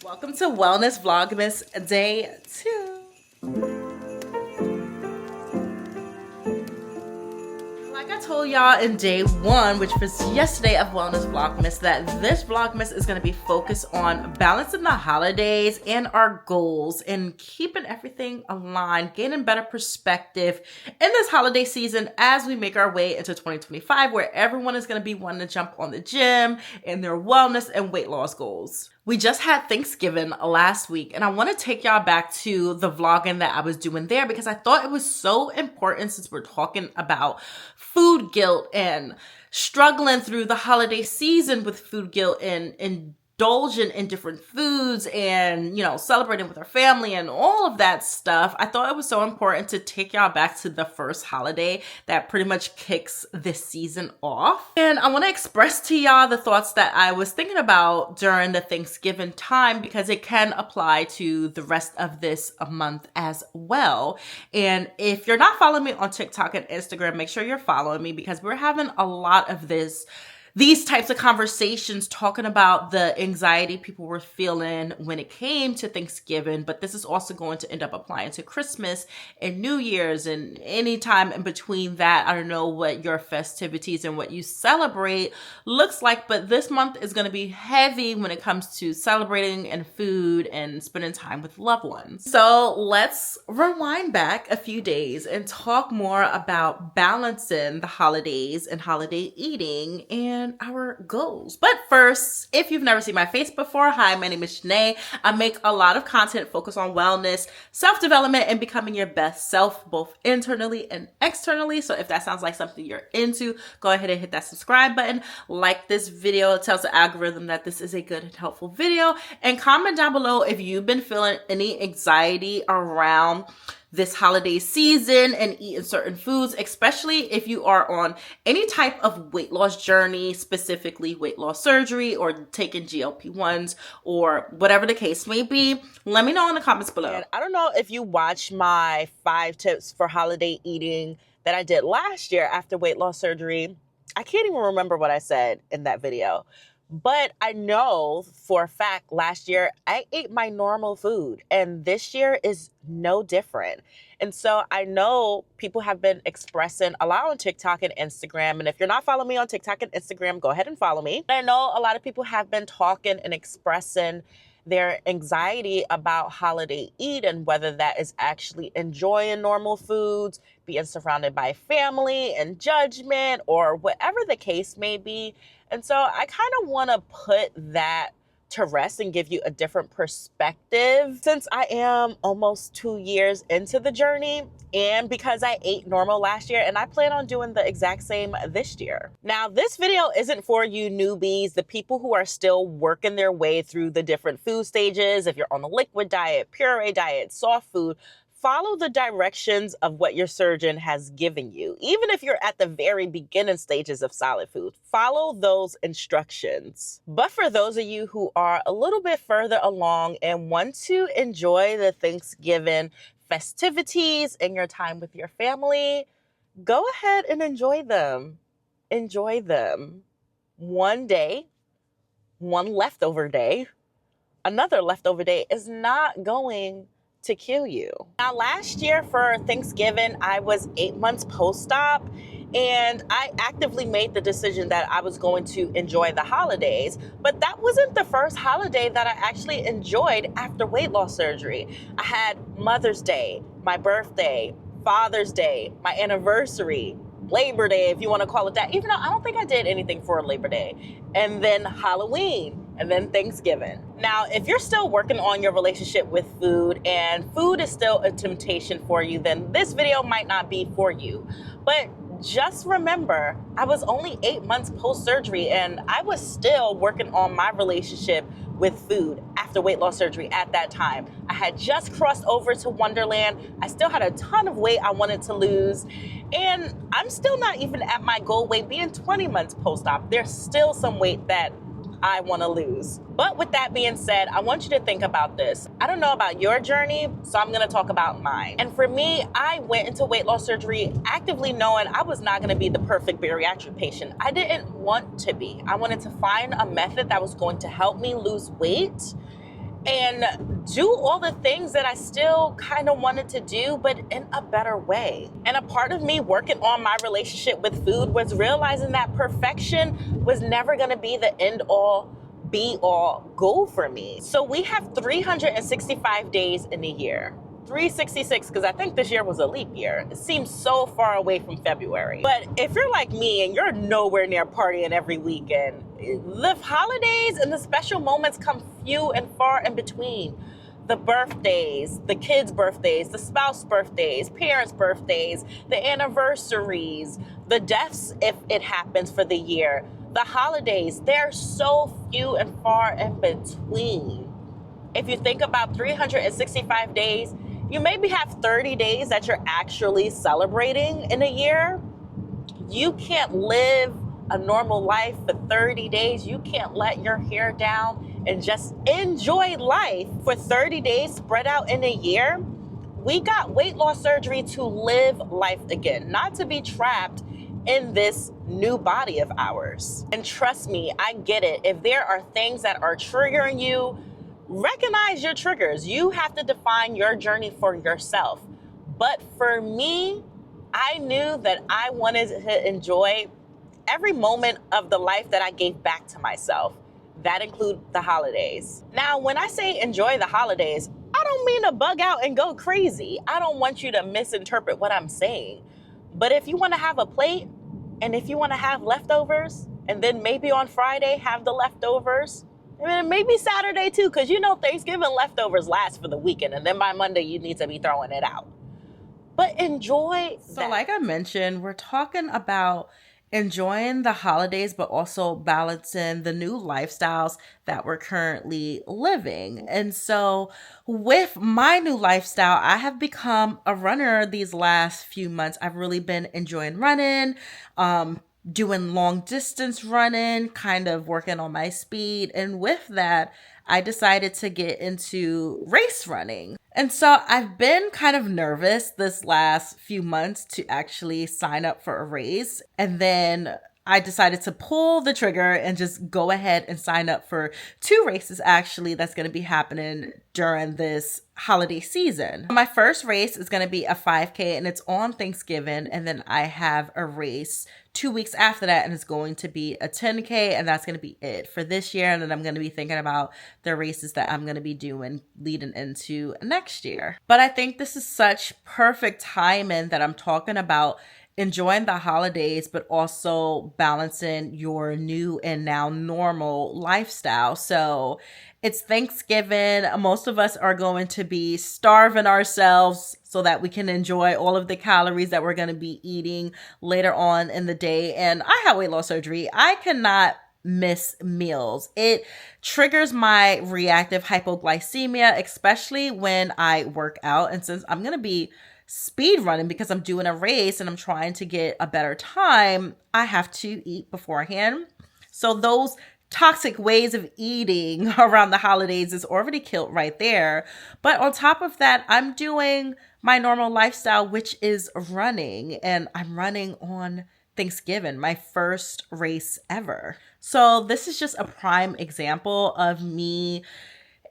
Welcome to Wellness Vlogmas Day 2. Like I told y'all in Day 1, which was yesterday of Wellness Vlogmas, that this Vlogmas is going to be focused on balancing the holidays and our goals and keeping everything aligned, gaining better perspective in this holiday season as we make our way into 2025, where everyone is going to be wanting to jump on the gym and their wellness and weight loss goals. We just had Thanksgiving last week, and I want to take y'all back to the vlogging that I was doing there because I thought it was so important, since we're talking about food guilt and struggling through the holiday season with food guilt and indulging in different foods and, celebrating with our family and all of that stuff. I thought it was so important to take y'all back to the first holiday that pretty much kicks this season off. And I want to express to y'all the thoughts that I was thinking about during the Thanksgiving time, because it can apply to the rest of this month as well. And if you're not following me on TikTok and Instagram, make sure you're following me, because we're having a lot of these types of conversations talking about the anxiety people were feeling when it came to Thanksgiving, but this is also going to end up applying to Christmas and New Year's and any time in between that. I don't know what your festivities and what you celebrate looks like, but this month is going to be heavy when it comes to celebrating and food and spending time with loved ones. So let's rewind back a few days and talk more about balancing the holidays and holiday eating and our goals. But first, if you've never seen my face before, hi, my name is Janae. I make a lot of content focused on wellness, self-development, and becoming your best self, both internally and externally. So if that sounds like something you're into, go ahead and hit that subscribe button, like this video. It tells the algorithm that this is a good and helpful video, and comment down below if you've been feeling any anxiety around this holiday season and eating certain foods, especially if you are on any type of weight loss journey, specifically weight loss surgery or taking GLP-1s or whatever the case may be. Let me know in the comments below. And I don't know if you watched my 5 tips for holiday eating that I did last year after weight loss surgery. I can't even remember what I said in that video. But I know for a fact last year I ate my normal food, and this year is no different. And so I know people have been expressing a lot on TikTok and Instagram. And if you're not following me on TikTok and Instagram, go ahead and follow me. I know a lot of people have been talking and expressing their anxiety about holiday eat and whether that is actually enjoying normal foods, being surrounded by family and judgment, or whatever the case may be. And so I kind of want to put that to rest and give you a different perspective, since I am almost 2 years into the journey, and because I ate normal last year and I plan on doing the exact same this year. Now, this video isn't for you newbies, the people who are still working their way through the different food stages. If you're on a liquid diet, puree diet, soft food, follow the directions of what your surgeon has given you. Even if you're at the very beginning stages of solid food, follow those instructions. But for those of you who are a little bit further along and want to enjoy the Thanksgiving festivities and your time with your family, go ahead and enjoy them. Enjoy them. One day, one leftover day, another leftover day is not going to kill you. Now, last year for Thanksgiving, I was 8 months post-op, and I actively made the decision that I was going to enjoy the holidays. But that wasn't the first holiday that I actually enjoyed after weight loss surgery. I had Mother's Day, my birthday, Father's Day, my anniversary, Labor Day, if you want to call it that, even though I don't think I did anything for Labor Day, and then Halloween, and then Thanksgiving. Now, if you're still working on your relationship with food and food is still a temptation for you, then this video might not be for you. But just remember, I was only 8 months post-surgery, and I was still working on my relationship with food after weight loss surgery at that time. I had just crossed over to Wonderland. I still had a ton of weight I wanted to lose, and I'm still not even at my goal weight being 20 months post-op. There's still some weight that I want to lose. But with that being said, I want you to think about this. I don't know about your journey, so I'm going to talk about mine. And for me, I went into weight loss surgery actively knowing I was not going to be the perfect bariatric patient. I didn't want to be. I wanted to find a method that was going to help me lose weight and do all the things that I still kind of wanted to do, but in a better way. And a part of me working on my relationship with food was realizing that perfection was never going to be the end all be all goal for me. So we have 365 days in a year. 366, because I think this year was a leap year. It seems so far away from February. But if you're like me and you're nowhere near partying every weekend, the holidays and the special moments come few and far in between. The birthdays, the kids' birthdays, the spouse birthdays, parents' birthdays, the anniversaries, the deaths if it happens for the year, the holidays, they're so few and far in between. If you think about 365 days, you maybe have 30 days that you're actually celebrating in a year. You can't live a normal life for 30 days. You can't let your hair down and just enjoy life for 30 days spread out in a year. We got weight loss surgery to live life again, not to be trapped in this new body of ours. And trust me, I get it. If there are things that are triggering you, recognize your triggers. You have to define your journey for yourself. But for me, I knew that I wanted to enjoy every moment of the life that I gave back to myself. That includes the holidays. Now, when I say enjoy the holidays, I don't mean to bug out and go crazy. I don't want you to misinterpret what I'm saying. But if you want to have a plate, and if you want to have leftovers, and then maybe on Friday have the leftovers, and maybe Saturday too, because you know Thanksgiving leftovers last for the weekend, and then by Monday you need to be throwing it out. But enjoy that. So like I mentioned, we're talking about enjoying the holidays, but also balancing the new lifestyles that we're currently living. And so with my new lifestyle, I have become a runner these last few months. I've really been enjoying running, doing long distance running, kind of working on my speed. And with that, I decided to get into race running. And so I've been kind of nervous this last few months to actually sign up for a race. And then I decided to pull the trigger and just go ahead and sign up for 2 races actually that's going to be happening during this holiday season. My first race is going to be a 5K and it's on Thanksgiving. And then I have a race 2 weeks after that and it's going to be a 10K and that's going to be it for this year. And then I'm going to be thinking about the races that I'm going to be doing leading into next year. But I think this is such perfect timing that I'm talking about enjoying the holidays, but also balancing your new and now normal lifestyle. So it's Thanksgiving. Most of us are going to be starving ourselves so that we can enjoy all of the calories that we're going to be eating later on in the day. And I had weight loss surgery. I cannot miss meals. It triggers my reactive hypoglycemia, especially when I work out. And since I'm going to be speed running because I'm doing a race and I'm trying to get a better time, I have to eat beforehand. So those toxic ways of eating around the holidays is already killed right there. But on top of that, I'm doing my normal lifestyle, which is running, and I'm running on Thanksgiving, my first race ever. So this is just a prime example of me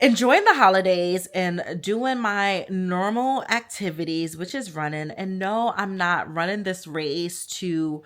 enjoying the holidays and doing my normal activities, which is running. And no, I'm not running this race to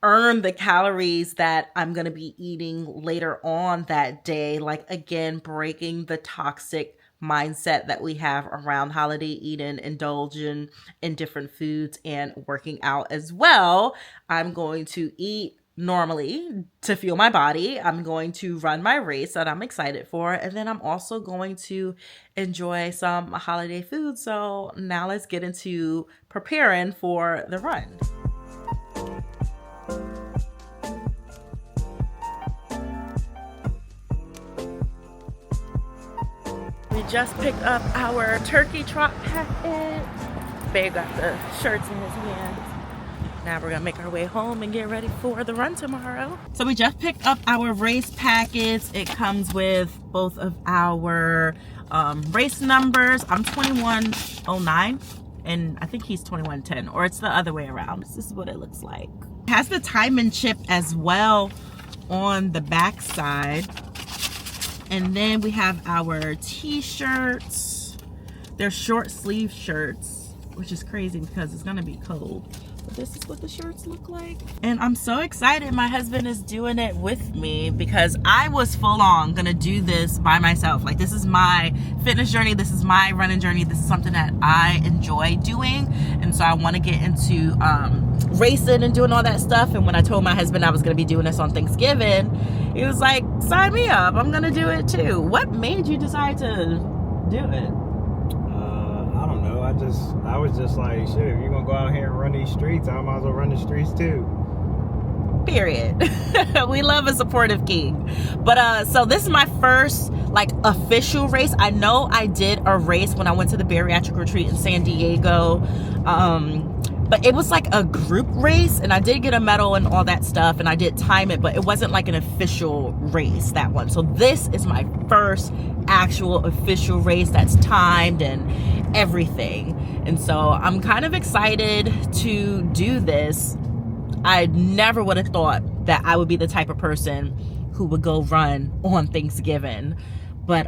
earn the calories that I'm going to be eating later on that day. Like, again, breaking the toxic mindset that we have around holiday eating, indulging in different foods and working out as well. I'm going to eat normally to fuel my body. I'm going to run my race that I'm excited for. And then I'm also going to enjoy some holiday food. So now let's get into preparing for the run. We just picked up our turkey trot packet. Babe got the shirts in his hands. Now we're gonna make our way home and get ready for the run tomorrow. So we just picked up our race packets. It comes with both of our race numbers. I'm 2109 and I think he's 2110, or it's the other way around. This is what it looks like. It has the timing chip as well on the back side. And then we have our t-shirts. They're short sleeve shirts, which is crazy because it's gonna be cold. But this is what the shirts look like. And I'm so excited my husband is doing it with me because I was full on gonna do this by myself. Like, this is my fitness journey, this is my running journey, this is something that I enjoy doing. And so I wanna get into racing and doing all that stuff. And when I told my husband I was gonna be doing this on Thanksgiving, he was like, sign me up, I'm gonna do it too. What made you decide to do it? I don't know. I was just like, shit, if you're gonna go out here and run these streets, I might as well run the streets too. Period. We love a supportive king. But so this is my first like official race. I know I did a race when I went to the bariatric retreat in San Diego. But it was like a group race, and I did get a medal and all that stuff, and I did time it, but it wasn't like an official race, that one. So this is my first actual official race that's timed and everything. And so I'm kind of excited to do this. I never would have thought that I would be the type of person who would go run on Thanksgiving. But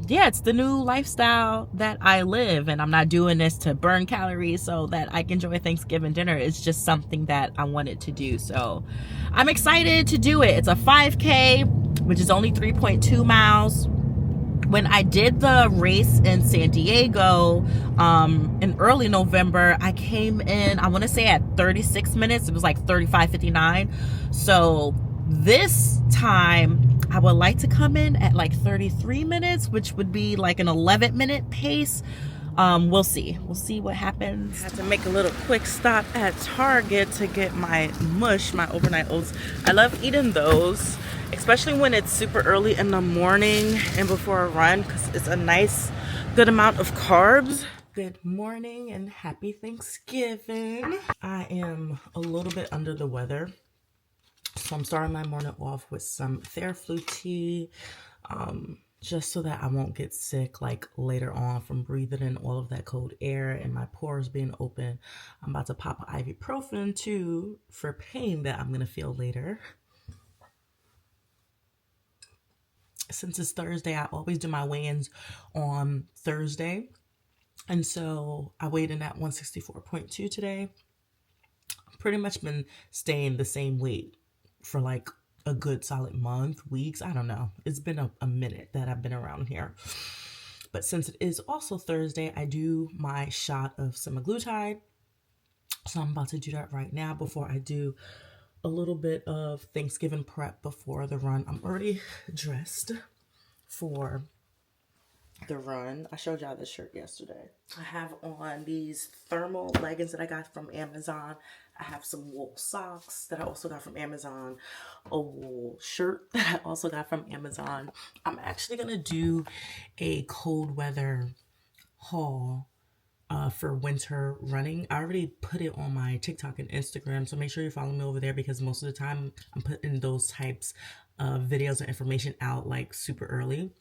yeah, it's the new lifestyle that I live, and I'm not doing this to burn calories so that I can enjoy Thanksgiving dinner. It's just something that I wanted to do. So I'm excited to do it. It's a 5K, which is only 3.2 miles. When I did the race in San Diego in early November, I came in, I want to say at 36 minutes. It was like 35:59. So this time I would like to come in at like 33 minutes, which would be like an 11-minute pace. We'll see what happens. I had to make a little quick stop at Target to get my mush, my overnight oats. I love eating those, especially when it's super early in the morning and before a run, because it's a nice good amount of carbs. Good morning and happy Thanksgiving. I am a little bit under the weather, so I'm starting my morning off with some Theraflu tea, just so that I won't get sick like later on from breathing in all of that cold air and my pores being open. I'm about to pop an ibuprofen too for pain that I'm gonna feel later. Since it's Thursday, I always do my weigh-ins on Thursday. And so I weighed in at 164.2 today. Pretty much been staying the same weight for like a good solid month, weeks. I don't know. It's been a minute that I've been around here. But since it is also Thursday, I do my shot of semaglutide. So I'm about to do that right now before I do a little bit of Thanksgiving prep before the run. I'm already dressed for the run. I showed y'all this shirt yesterday. I have on these thermal leggings that I got from Amazon. I have some wool socks that I also got from Amazon. A wool shirt that I also got from Amazon. I'm actually gonna do a cold weather haul for winter running. I already put it on my TikTok and Instagram, so make sure you follow me over there, because most of the time I'm putting those types of videos and information out like super early.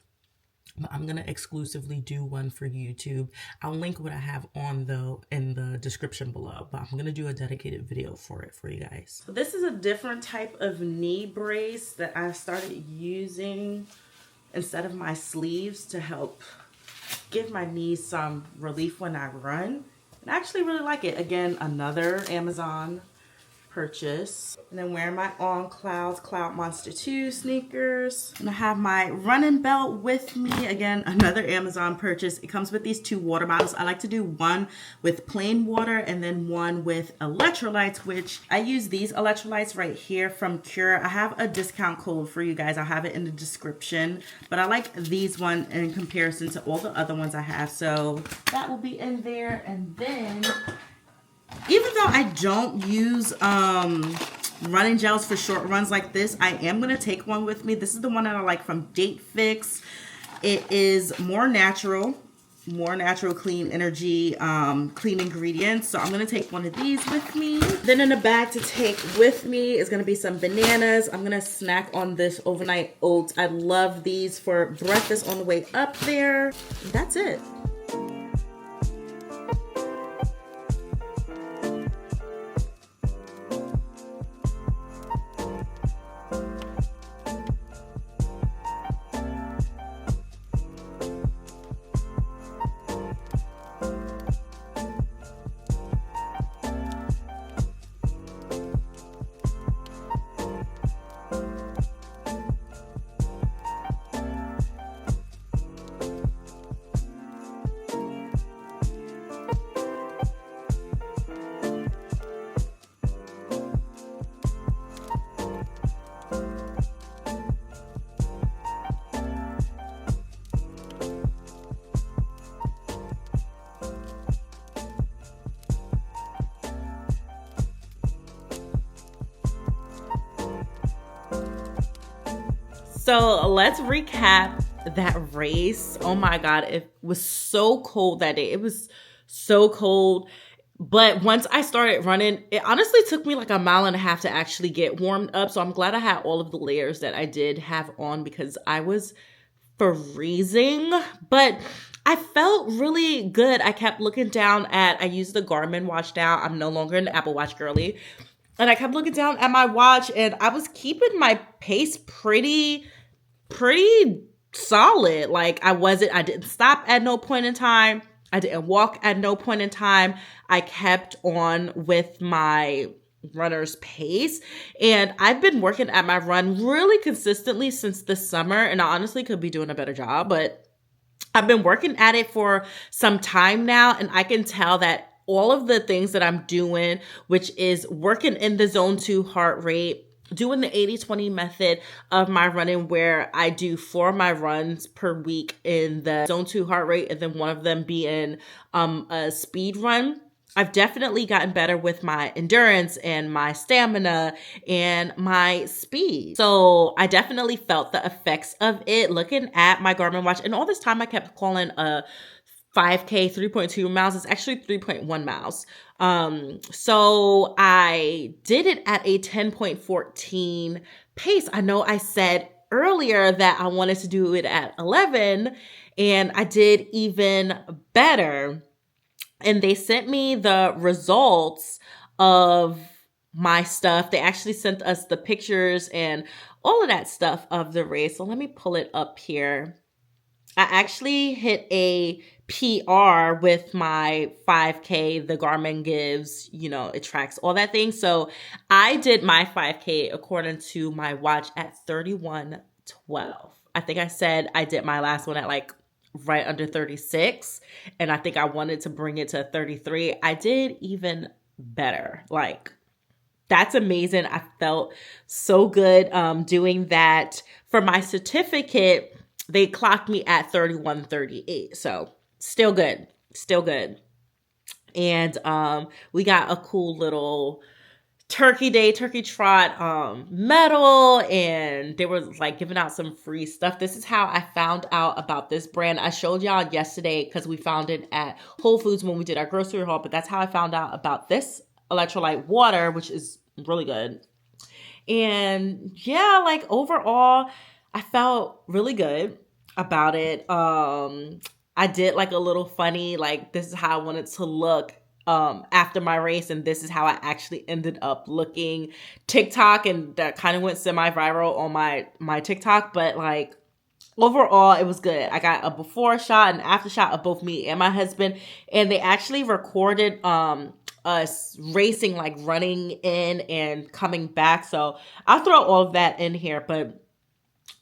But I'm gonna exclusively do one for YouTube. I'll link what I have on in the description below, but I'm gonna do a dedicated video for it for you guys. So this is a different type of knee brace that I started using instead of my sleeves to help give my knees some relief when I run. And I actually really like it. Again, another Amazon purchase. And then wearing my On Clouds Cloud Monster 2 sneakers. And I have my running belt with me. Again, another Amazon purchase. It comes with these 2 water bottles. I like to do one with plain water and then one with electrolytes, which I use these electrolytes right here from Cure. I have a discount code for you guys. I'll have it in the description. But I like these one in comparison to all the other ones I have. So that will be in there. And then, even though I don't use running gels for short runs like this, I am going to take one with me. This is the one that I like from Date Fix. It is more natural, clean energy, clean ingredients. So I'm going to take one of these with me. Then in the bag to take with me is going to be some bananas. I'm going to snack on this overnight oats. I love these for breakfast on the way up there. That's it. So let's recap that race. Oh my God, it was so cold that day. It was so cold. But once I started running, it honestly took me like a mile and a half to actually get warmed up. So I'm glad I had all of the layers that I did have on because I was freezing. But I felt really good. I kept looking down I used the Garmin watch now. I'm no longer an Apple Watch girly. And I kept looking down at my watch and I was keeping my pace pretty solid. Like I didn't stop at no point in time. I didn't walk at no point in time. I kept on with my runner's pace. And I've been working at my run really consistently since the summer. And I honestly could be doing a better job, but I've been working at it for some time now. And I can tell that all of the things that I'm doing, which is working in the zone 2 heart rate, doing the 80-20 method of my running where I do 4 of my runs per week in the zone 2 heart rate and then one of them being a speed run. I've definitely gotten better with my endurance and my stamina and my speed. So I definitely felt the effects of it looking at my Garmin watch. And all this time I kept calling a 5K 3.2 miles. It's actually 3.1 miles. So I did it at a 10.14 pace. I know I said earlier that I wanted to do it at 11 and I did even better. And they sent me the results of my stuff. They actually sent us the pictures and all of that stuff of the race. So let me pull it up here. I actually hit a PR with my 5K. The Garmin gives, it tracks all that thing. So I did my 5K according to my watch at 31:12. I think I said I did my last one at like right under 36. And I think I wanted to bring it to 33. I did even better. Like, that's amazing. I felt so good doing that. For my certificate, they clocked me at 31:38. So still good. And we got a cool little turkey trot medal, and they were like giving out some free stuff. This is how I found out about this brand. I showed y'all yesterday because we found it at Whole Foods when we did our grocery haul, but that's how I found out about this electrolyte water, which is really good. And yeah, like overall, I felt really good about it. I did like a little funny, like this is how I wanted to look after my race, and this is how I actually ended up looking TikTok, and that kind of went semi-viral on my TikTok, but like overall it was good. I got a before shot and after shot of both me and my husband, and they actually recorded us racing, like running in and coming back, so I'll throw all of that in here. But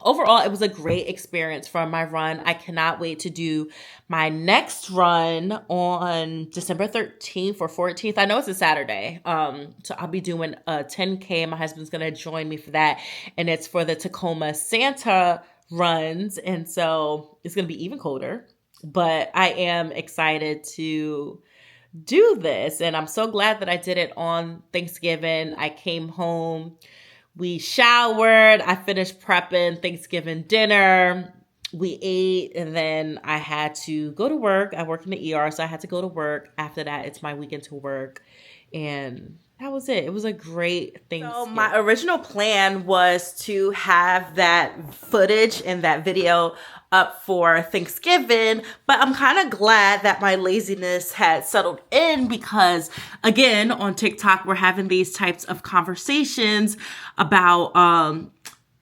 overall, it was a great experience from my run. I cannot wait to do my next run on December 13th or 14th. I know it's a Saturday. So I'll be doing a 10K. My husband's going to join me for that. And it's for the Tacoma Santa runs. And so it's going to be even colder. But I am excited to do this. And I'm so glad that I did it on Thanksgiving. I came home. We showered, I finished prepping Thanksgiving dinner, we ate, and then I had to go to work. I work in the ER, so I had to go to work. After that, it's my weekend to work, and that was it. It was a great Thanksgiving. So my original plan was to have that footage and that video up for Thanksgiving, but I'm kind of glad that my laziness had settled in because, again, on TikTok, we're having these types of conversations about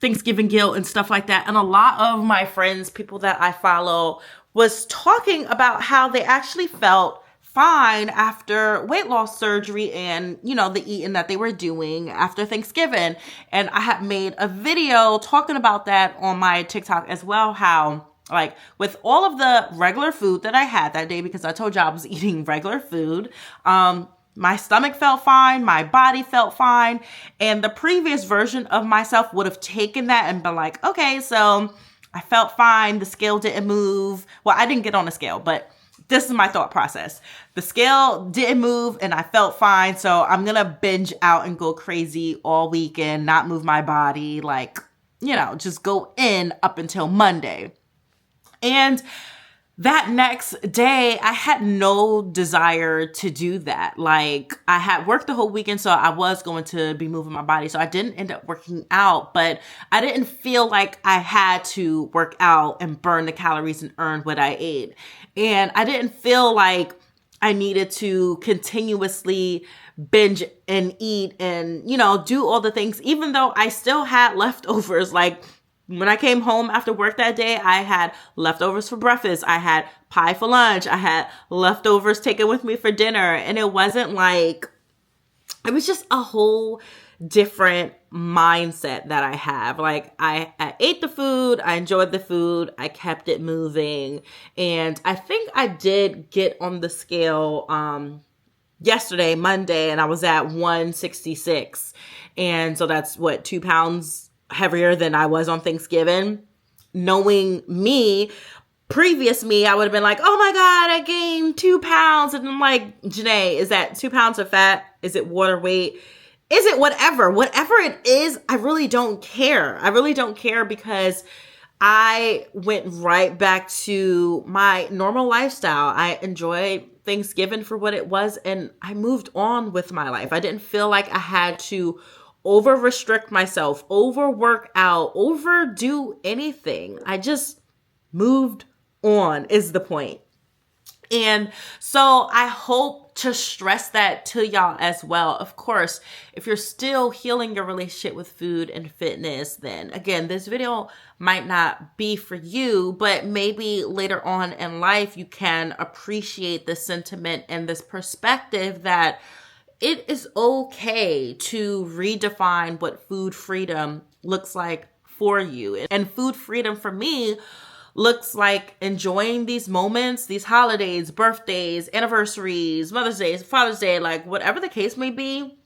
Thanksgiving guilt and stuff like that. And a lot of my friends, people that I follow, was talking about how they actually felt fine after weight loss surgery and, the eating that they were doing after Thanksgiving. And I had made a video talking about that on my TikTok as well, how like with all of the regular food that I had that day, because I told you I was eating regular food, my stomach felt fine, my body felt fine. And the previous version of myself would have taken that and been like, okay, so I felt fine. The scale didn't move. Well, I didn't get on the scale, but this is my thought process. The scale didn't move and I felt fine. So I'm going to binge out and go crazy all weekend, not move my body. Like, just go in up until Monday. And that next day, I had no desire to do that. Like, I had worked the whole weekend, so I was going to be moving my body. So I didn't end up working out, but I didn't feel like I had to work out and burn the calories and earn what I ate. And I didn't feel like I needed to continuously binge and eat and, do all the things, even though I still had leftovers. Like, when I came home after work that day, I had leftovers for breakfast. I had pie for lunch. I had leftovers taken with me for dinner. And it wasn't like, it was just a whole different mindset that I have. Like, I ate the food. I enjoyed the food. I kept it moving. And I think I did get on the scale yesterday, Monday, and I was at 166. And so that's 2 pounds heavier than I was on Thanksgiving. Knowing me, previous me, I would have been like, oh my God, I gained 2 pounds. And I'm like, Janae, is that 2 pounds of fat? Is it water weight? Is it whatever it is? I really don't care. I really don't care, because I went right back to my normal lifestyle. I enjoyed Thanksgiving for what it was, and I moved on with my life. I didn't feel like I had to over restrict myself, overwork out, overdo anything. I just moved on is the point. And so I hope to stress that to y'all as well. Of course, if you're still healing your relationship with food and fitness, then again, this video might not be for you, but maybe later on in life, you can appreciate the sentiment and this perspective that it is okay to redefine what food freedom looks like for you. And food freedom for me looks like enjoying these moments, these holidays, birthdays, anniversaries, Mother's Day, Father's Day, like whatever the case may be,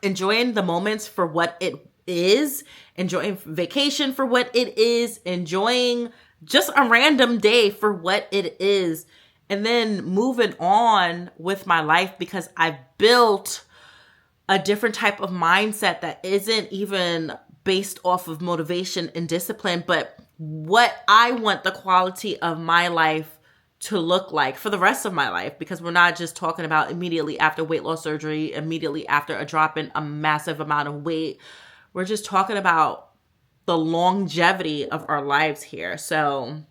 enjoying the moments for what it is, enjoying vacation for what it is, enjoying just a random day for what it is, and then moving on with my life, because I've built a different type of mindset that isn't even based off of motivation and discipline, but what I want the quality of my life to look like for the rest of my life. Because we're not just talking about immediately after weight loss surgery, immediately after a drop in a massive amount of weight. We're just talking about the longevity of our lives here. So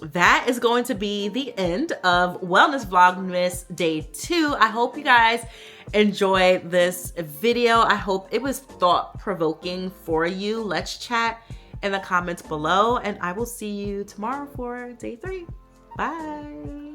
that is going to be the end of Wellness Vlogmas Day 2. I hope you guys enjoyed this video. I hope it was thought-provoking for you. Let's chat in the comments below, and I will see you tomorrow for Day 3. Bye.